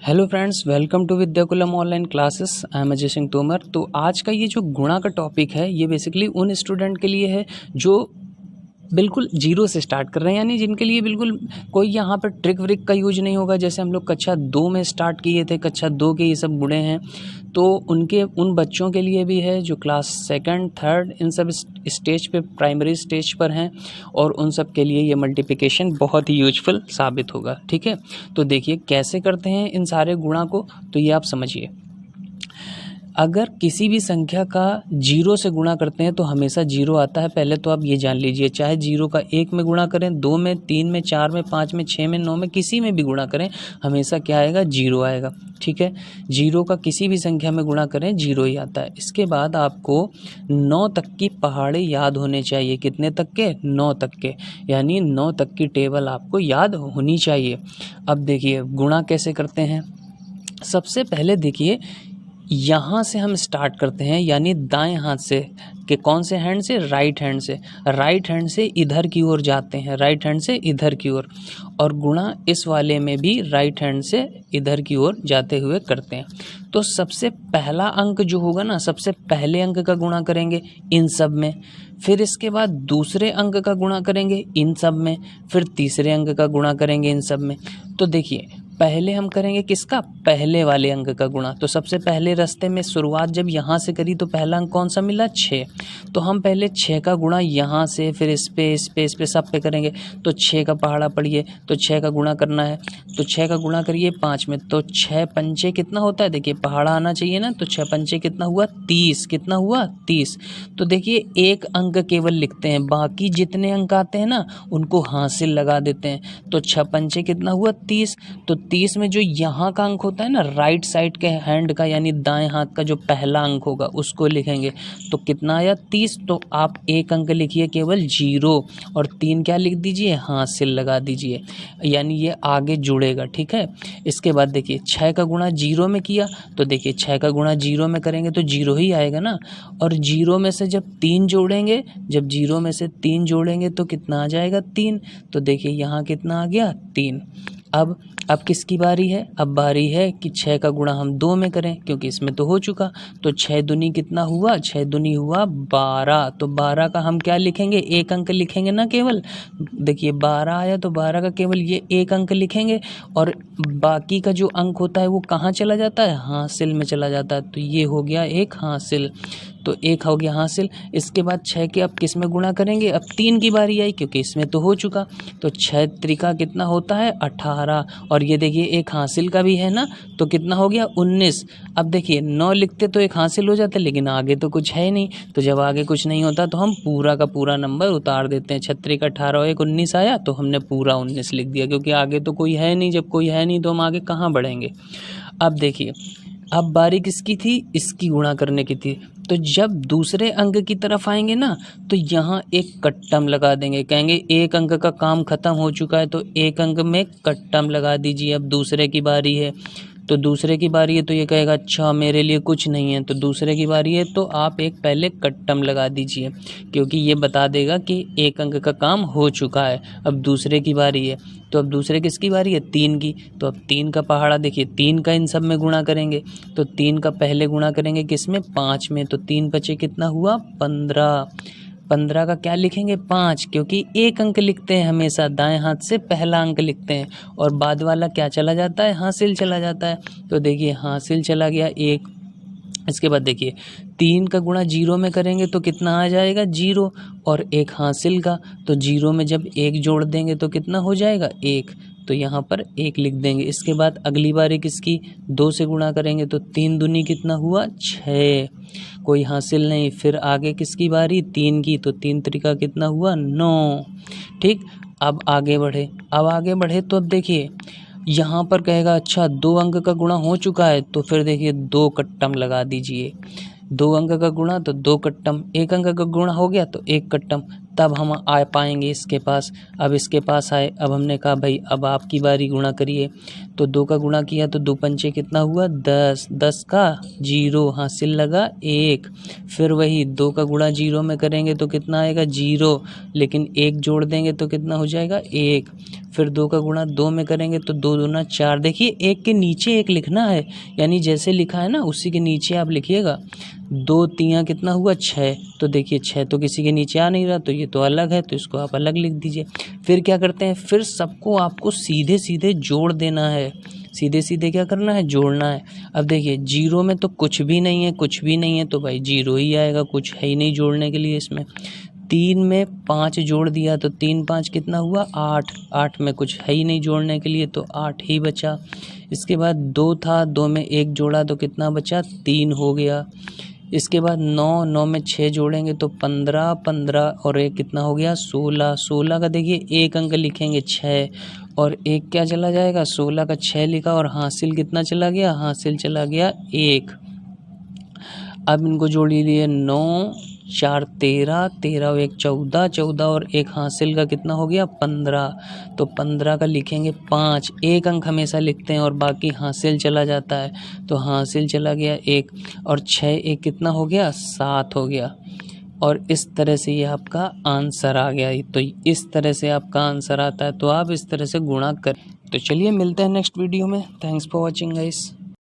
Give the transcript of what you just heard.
Hello friends, welcome to Vidyakulam online classes. I am Ajay Singh Tomar. तो आज का ये जो गुणा का टॉपिक है, ये बेसिकली उन स्टूडेंट के लिए है जो बिल्कुल जीरो से स्टार्ट कर रहे हैं, यानी जिनके लिए बिल्कुल कोई यहाँ पर ट्रिक व्रिक का यूज नहीं होगा। जैसे हम लोग कक्षा 2 में स्टार्ट किए थे, कक्षा 2 के ये सब बूढ़े हैं, तो उन बच्चों के लिए भी है जो क्लास सेकंड थर्ड इन सब स्टेज पे, प्राइमरी स्टेज पर हैं, और उन सब के लिए ये मल्टीप्लिकेशन बहुत ही यूजफुल साबित होगा। ठीक है, तो देखिए कैसे करते हैं इन सारे गुणा को, तो ये आप समझिए। अगर किसी भी संख्या का जीरो से गुणा करते हैं तो हमेशा जीरो आता है, पहले तो आप ये जान लीजिए। चाहे जीरो का 1 में गुणा करें, 2 में, 3 में, 4 में, 5 में, 6 में, 9 में, किसी में भी गुणा करें, हमेशा क्या आएगा? जीरो आएगा। ठीक है, जीरो का किसी भी संख्या में गुणा करें, जीरो ही आता है। इसके बाद आपको 9 तक की पहाड़े याद होने चाहिए। कितने तक के? 9 तक के, यानी 9 तक की टेबल आपको याद होनी चाहिए। अब देखिए गुणा कैसे करते हैं। सबसे पहले देखिए, यहाँ से हम स्टार्ट करते हैं, यानी दाएं हाथ से, कि कौन से हैंड से? राइट हैंड से। राइट हैंड से इधर की ओर जाते हैं, राइट हैंड से इधर की ओर, और गुणा इस वाले में भी राइट हैंड से इधर की ओर जाते हुए करते हैं। तो सबसे पहला अंक जो होगा ना, सबसे पहले अंक का गुणा करेंगे इन सब में, फिर इसके बाद दूसरे अंक का गुणा करेंगे इन सब में, फिर तीसरे अंक का गुणा करेंगे इन सब में। तो देखिए पहले हम करेंगे किसका? पहले वाले अंक का गुणा। तो सबसे पहले रास्ते में शुरुआत जब यहाँ से करी तो पहला अंक कौन सा मिला? 6। तो हम पहले 6 का गुणा यहाँ से, फिर इस पे सब पे करेंगे। तो 6 का पहाड़ा पढ़िए, तो 6 का गुणा करना है, तो 6 का गुणा करिए 5 में, तो 6 पंचे कितना होता है? देखिए पहाड़ा आना चाहिए ना, तो 6 पंचे कितना हुआ? 30। कितना हुआ? 30। तो देखिए एक अंक केवल लिखते हैं, बाकी जितने अंक आते हैं ना उनको हासिल लगा देते हैं। तो 6 पंचे कितना हुआ? 30। तो 30 में जो यहाँ का अंक होता है ना, राइट साइड के हैंड का, यानी दाएं हाथ का जो पहला अंक होगा उसको लिखेंगे। तो कितना आया? 30। तो आप एक अंक लिखिए केवल 0, और 3 क्या लिख दीजिए? हासिल लगा दीजिए, यानी ये आगे जुड़ेगा। ठीक है, इसके बाद देखिए 6 का गुणा 0 में किया, तो देखिए 6 का गुणा 0 में करेंगे तो 0 ही आएगा ना। और 0 में से जब 3 जोड़ेंगे, जब 0 में से 3 जोड़ेंगे तो कितना आ जाएगा? 3। तो देखिए यहाँ कितना आ गया? 3। अब किसकी बारी है? अब बारी है कि 6 का गुणा हम 2 में करें, क्योंकि इसमें तो हो चुका। तो 6 दूनी कितना हुआ? 6 दूनी हुआ 12। तो 12 का हम क्या लिखेंगे? एक अंक लिखेंगे ना केवल। देखिए 12 आया तो 12 का केवल ये एक अंक लिखेंगे, और बाकी का जो अंक होता है वो कहाँ चला जाता है? हासिल में चला जाता है। तो ये हो गया एक हासिल, तो एक हो गया हासिल। इसके बाद 6 के अब किस में गुणा करेंगे? अब 3 की बारी आई, क्योंकि इसमें तो हो चुका। तो 6 त्रिका कितना होता है? 18। और ये देखिए एक हासिल का भी है ना, तो कितना हो गया? 19। अब देखिए 9 लिखते तो एक हासिल हो जाता, लेकिन आगे तो कुछ है नहीं। तो जब आगे कुछ नहीं होता तो हम पूरा का पूरा नंबर उतार देते हैं। 6 त्रिका 18 और 1 19 आया, तो हमने पूरा 19 लिख दिया, क्योंकि आगे तो कोई है नहीं। जब कोई है नहीं तो हम आगे कहाँ बढ़ेंगे। अब देखिए अब बारी किसकी थी? इसकी गुणा करने की थी। तो जब दूसरे अंक की तरफ आएंगे ना, तो यहाँ एक कट्टम लगा देंगे, कहेंगे एक अंक का काम खत्म हो चुका है, तो एक अंक में कट्टम लगा दीजिए। अब दूसरे की बारी है, तो दूसरे की बारी है, तो ये कहेगा अच्छा मेरे लिए कुछ नहीं है। तो दूसरे की बारी है, तो आप एक पहले कट्टम लगा दीजिए, क्योंकि ये बता देगा कि एक अंक का काम हो चुका है। अब दूसरे की बारी है, तो अब दूसरे किसकी बारी है? 3 की। तो अब 3 का पहाड़ा देखिए, 3 का इन सब में गुणा करेंगे। तो 3 का पहले गुणा करेंगे किस में? 5 में। तो 3 बचे कितना हुआ? 15। 15 का क्या लिखेंगे? 5, क्योंकि एक अंक लिखते हैं हमेशा, दाएं हाथ से पहला अंक लिखते हैं, और बाद वाला क्या चला जाता है? हासिल चला जाता है। तो देखिए हासिल चला गया 1। इसके बाद देखिए 3 का गुणा 0 में करेंगे तो कितना आ जाएगा? 0, और एक हासिल का, तो 0 में जब 1 जोड़ देंगे तो कितना हो जाएगा? 1। तो यहाँ पर 1 लिख देंगे। इसके बाद अगली बारी किसकी? 2 से गुणा करेंगे, तो 3 दूनी कितना हुआ? 6, कोई हासिल नहीं। फिर आगे किसकी बारी? 3 की। तो 3 त्रिका कितना हुआ? 9। ठीक, अब आगे बढ़े तो अब देखिए यहाँ पर कहेगा अच्छा 2 अंक का गुणा हो चुका है, तो फिर देखिए 2 कट्टम लगा दीजिए। 2 अंक का गुणा तो 2 कट्टम, एक अंक का गुणा हो गया तो 1 कट्टम। तब हम आ पाएंगे इसके पास। अब इसके पास आए, अब हमने कहा भाई अब आपकी बारी, गुणा करिए। तो 2 का गुणा किया तो 2 पंचे कितना हुआ? 10। 10 का 0, हासिल लगा 1। फिर वही 2 का गुणा 0 में करेंगे तो कितना आएगा? 0, लेकिन 1 जोड़ देंगे तो कितना हो जाएगा? 1। फिर 2 का गुणा 2 में करेंगे तो 2 दूना 4। देखिए 1 के नीचे 1 लिखना है, यानी जैसे लिखा है ना उसी के नीचे आप लिखिएगा। 2 तियाँ कितना हुआ 6। तो देखिए 6 तो किसी के नीचे आ नहीं रहा, तो ये तो अलग है, तो इसको आप अलग लिख दीजिए। फिर क्या करते हैं, फिर सबको आपको सीधे सीधे जोड़ देना है। सीधे सीधे क्या करना है, जोड़ना है। अब देखिए 0 में तो कुछ भी नहीं है, कुछ भी नहीं है, तो भाई 0 ही आएगा, कुछ है ही नहीं जोड़ने के लिए इसमें। 3 में 5 जोड़ दिया तो 3 5 कितना हुआ 8। 8 में कुछ है ही नहीं जोड़ने के लिए, तो 8 ही बचा। इसके बाद 2 था, 2 में 1 जोड़ा तो कितना बचा 3 हो गया। इसके बाद 9 9 में 6 जोड़ेंगे तो 15 15 और 1 कितना हो गया 16। 16 का देखिए 1 अंक लिखेंगे 6 और 1 क्या चला जाएगा, 16 का 6 लिखा और हासिल कितना चला गया, हासिल चला गया 1। अब इनको जोड़ लीजिए 9 4 13 13 और 1 14 14 और 1 हासिल का कितना हो गया 15। तो 15 का लिखेंगे 5। 1 अंक हमेशा लिखते हैं और बाकी हासिल चला जाता है, तो हासिल चला गया 1 और 6 1 कितना हो गया 7 हो गया। और इस तरह से ये आपका आंसर आ गया। तो इस तरह से आपका आंसर आता है, तो आप इस तरह से गुणा करें। तो चलिए मिलते हैं नेक्स्ट वीडियो में। Thanks for watching guys.